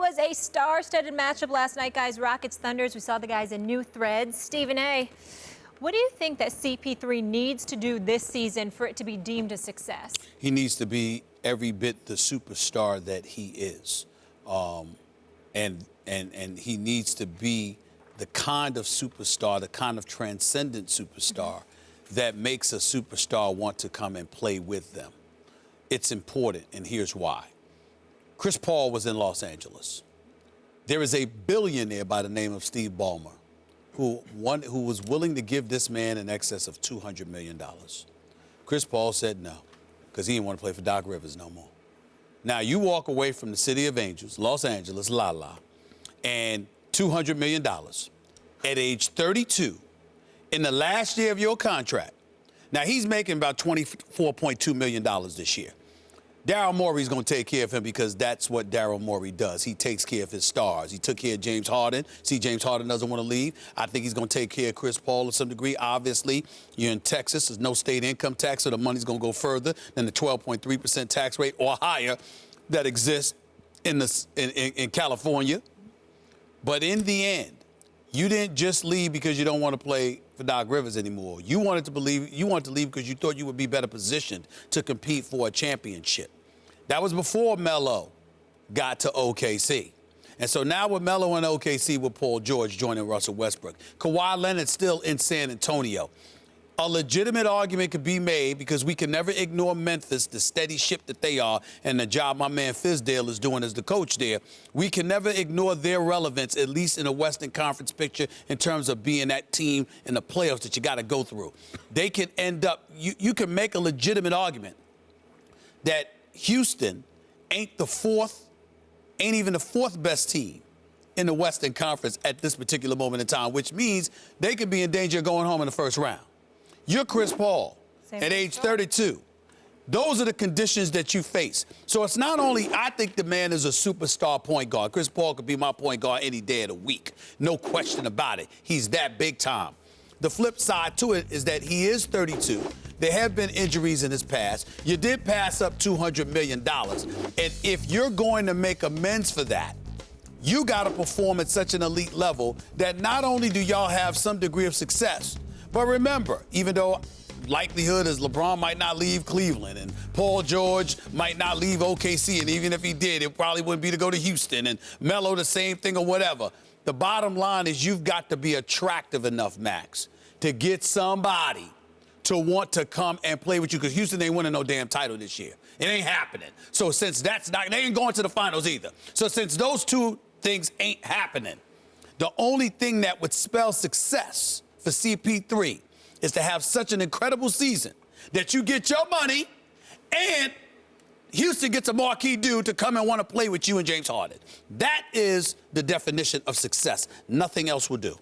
was a star-studded matchup last night, guys. Rockets, Thunders. We saw the guys in new threads. Stephen A., what do you think that CP3 needs to do this season for it to be deemed a success? He needs to be every bit the superstar that he is. And he needs to be the kind of superstar, the kind of transcendent superstar that makes a superstar want to come and play with them. It's important, and here's why. Chris Paul was in Los Angeles. There is a billionaire by the name of Steve Ballmer who was willing to give this man in excess of $200 million. Chris Paul said no, because he didn't want to play for Doc Rivers no more. Now, you walk away from the city of angels, Los Angeles, and $200 million at age 32 in the last year of your contract. Now, he's making about $24.2 million this year. Daryl Morey's going to take care of him because that's what Daryl Morey does. He takes care of his stars. He took care of James Harden. See, James Harden doesn't want to leave. I think he's going to take care of Chris Paul to some degree. Obviously, you're in Texas. There's no state income tax, so the money's going to go further than the 12.3% tax rate or higher that exists in California. But in the end, you didn't just leave because you don't want to play for Doc Rivers anymore. You wanted to leave because you thought you would be better positioned to compete for a championship. That was before Melo got to OKC. And so now with Melo in OKC with Paul George joining Russell Westbrook, Kawhi Leonard's still in San Antonio. A legitimate argument could be made because we can never ignore Memphis, the steady ship that they are, and the job my man Fizdale is doing as the coach there. We can never ignore their relevance, at least in the Western Conference picture, in terms of being that team in the playoffs that you got to go through. They can end up, you can make a legitimate argument that Houston ain't even the fourth best team in the Western Conference at this particular moment in time, which means they could be in danger of going home in the first round. You're Chris Paul at age 32. Those are the conditions that you face. So it's not only, I think the man is a superstar point guard. Chris Paul could be my point guard any day of the week. No question about it. He's that big time. The flip side to it is that he is 32. There have been injuries in his past. You did pass up $200 million. And if you're going to make amends for that, you got to perform at such an elite level that not only do y'all have some degree of success, but remember, even though likelihood is LeBron might not leave Cleveland and Paul George might not leave OKC, and even if he did, it probably wouldn't be to go to Houston, and Melo the same thing or whatever. The bottom line is you've got to be attractive enough, Max, to get somebody to want to come and play with you, because Houston ain't winning no damn title this year. It ain't happening. So since that's not, they ain't going to the finals either. So since those two things ain't happening, the only thing that would spell success for CP3 is to have such an incredible season that you get your money and Houston gets a marquee dude to come and want to play with you and James Harden. That is the definition of success. Nothing else will do.